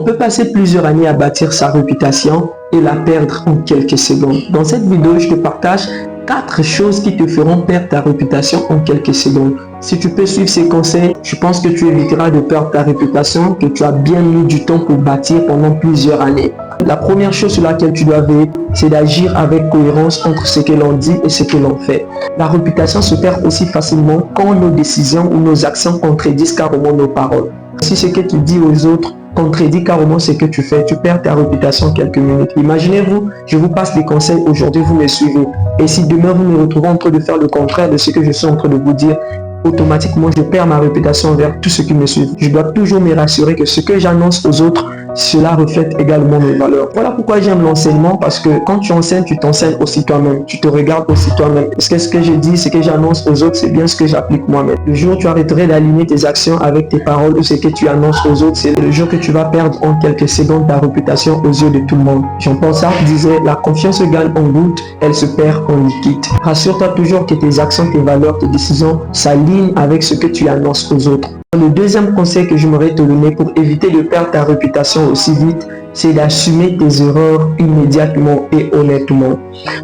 On peut passer plusieurs années à bâtir sa réputation et la perdre en quelques secondes. Dans cette vidéo, je te partage 4 choses qui te feront perdre ta réputation en quelques secondes. Si tu peux suivre ces conseils, je pense que tu éviteras de perdre ta réputation que tu as bien mis du temps pour bâtir pendant plusieurs années. La première chose sur laquelle tu dois veiller, c'est d'agir avec cohérence entre ce que l'on dit et ce que l'on fait. La réputation se perd aussi facilement quand nos décisions ou nos actions contredisent carrément nos paroles. Si ce que tu dis aux autres contredit carrément ce que tu fais, tu perds ta réputation en quelques minutes. Imaginez-vous, je vous passe des conseils aujourd'hui, vous me suivez. Et si demain vous me retrouvez en train de faire le contraire de ce que je suis en train de vous dire, automatiquement je perds ma réputation envers tous ceux qui me suivent. Je dois toujours me rassurer que ce que j'annonce aux autres, cela reflète également mes valeurs. Voilà pourquoi j'aime l'enseignement, parce que quand tu enseignes, tu t'enseignes aussi toi-même. Tu te regardes aussi toi-même. Est-ce que ce que je dis, ce que j'annonce aux autres, c'est bien ce que j'applique moi-même? Le jour où tu arrêterais d'aligner tes actions avec tes paroles ou ce que tu annonces aux autres, c'est le jour que tu vas perdre en quelques secondes ta réputation aux yeux de tout le monde. Jean-Paul Sartre disait, la confiance se gagne en gouttes, elle se perd en liquide. Rassure-toi toujours que tes actions, tes valeurs, tes décisions s'alignent avec ce que tu annonces aux autres. Le deuxième conseil que j'aimerais te donner pour éviter de perdre ta réputation aussi vite, c'est d'assumer tes erreurs immédiatement et honnêtement.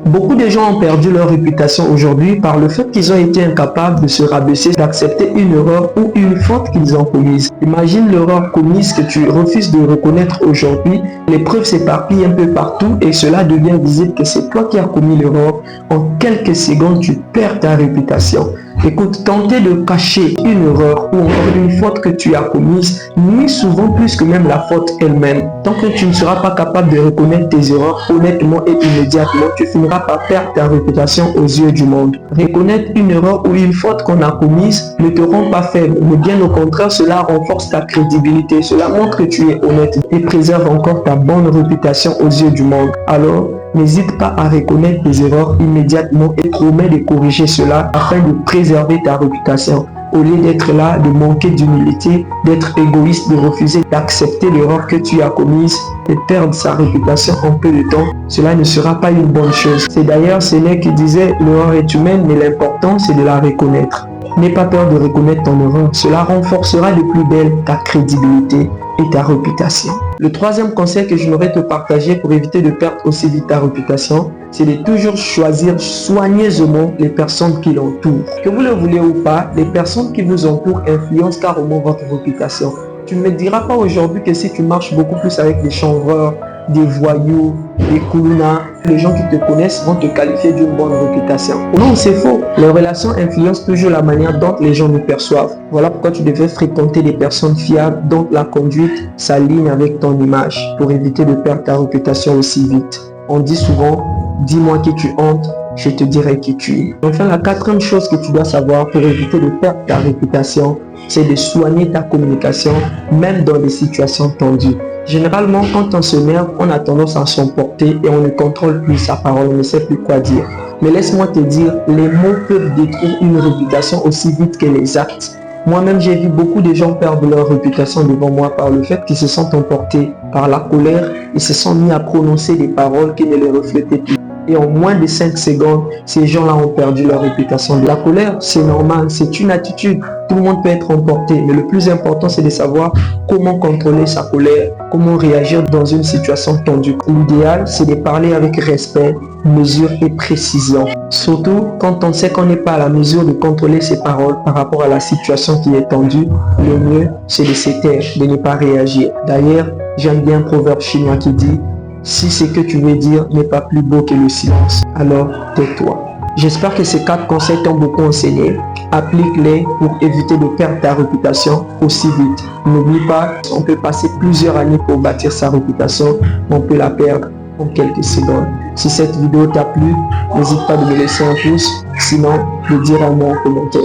Beaucoup de gens ont perdu leur réputation aujourd'hui par le fait qu'ils ont été incapables de se rabaisser, d'accepter une erreur ou une faute qu'ils ont commise. Imagine l'erreur commise que tu refuses de reconnaître aujourd'hui. Les preuves s'éparpillent un peu partout et cela devient visible que c'est toi qui as commis l'erreur. En quelques secondes, tu perds ta réputation. Écoute, tenter de cacher une erreur ou encore une faute que tu as commise nuit souvent plus que même la faute elle-même. Tant que tu ne seras pas capable de reconnaître tes erreurs honnêtement et immédiatement, tu finiras par perdre ta réputation aux yeux du monde. Reconnaître une erreur ou une faute qu'on a commise ne te rend pas faible, mais bien au contraire, cela renforce ta crédibilité. Cela montre que tu es honnête et préserve encore ta bonne réputation aux yeux du monde. Alors, n'hésite pas à reconnaître tes erreurs immédiatement et promets de corriger cela afin de préserver ta réputation. Au lieu d'être là, de manquer d'humilité, d'être égoïste, de refuser d'accepter l'erreur que tu as commise et perdre sa réputation en peu de temps, cela ne sera pas une bonne chose. C'est d'ailleurs Sénèque qui disait « L'erreur est humaine, mais l'important c'est de la reconnaître ». N'aie pas peur de reconnaître ton erreur, cela renforcera de plus belle ta crédibilité et ta réputation. Le troisième conseil que j'aimerais te partager pour éviter de perdre aussi vite ta réputation, c'est de toujours choisir soigneusement les personnes qui l'entourent. Que vous le voulez ou pas, les personnes qui vous entourent influencent carrément votre réputation. Tu ne me diras pas aujourd'hui que si tu marches beaucoup plus avec des chanvreurs, des voyous, des koulounas, les gens qui te connaissent vont te qualifier d'une bonne réputation. Non, c'est faux. Les relations influencent toujours la manière dont les gens nous perçoivent. Voilà pourquoi tu devrais fréquenter des personnes fiables dont la conduite s'aligne avec ton image pour éviter de perdre ta réputation aussi vite. On dit souvent, dis-moi qui tu hantes, je te dirai qui tu es. Enfin, la quatrième chose que tu dois savoir pour éviter de perdre ta réputation, c'est de soigner ta communication, même dans des situations tendues. Généralement, quand on se nerve, on a tendance à s'emporter et on ne contrôle plus sa parole, on ne sait plus quoi dire. Mais laisse-moi te dire, les mots peuvent détruire une réputation aussi vite que les actes. Moi-même, j'ai vu beaucoup de gens perdre leur réputation devant moi par le fait qu'ils se sont emportés par la colère et se sont mis à prononcer des paroles qui ne les reflétaient plus. Et en moins de 5 secondes, ces gens-là ont perdu leur réputation. La colère, c'est normal, c'est une attitude. Tout le monde peut être emporté. Mais le plus important, c'est de savoir comment contrôler sa colère, comment réagir dans une situation tendue. L'idéal, c'est de parler avec respect, mesure et précision. Surtout quand on sait qu'on n'est pas à la mesure de contrôler ses paroles par rapport à la situation qui est tendue, le mieux, c'est de se taire, de ne pas réagir. D'ailleurs, j'aime bien un proverbe chinois qui dit « Si ce que tu veux dire n'est pas plus beau que le silence, alors tais-toi ». J'espère que ces 4 conseils t'ont beaucoup enseigné. Applique-les pour éviter de perdre ta réputation aussi vite. N'oublie pas, on peut passer plusieurs années pour bâtir sa réputation, mais on peut la perdre en quelques secondes. Si cette vidéo t'a plu, n'hésite pas de me laisser un pouce, sinon de dire un mot en commentaire.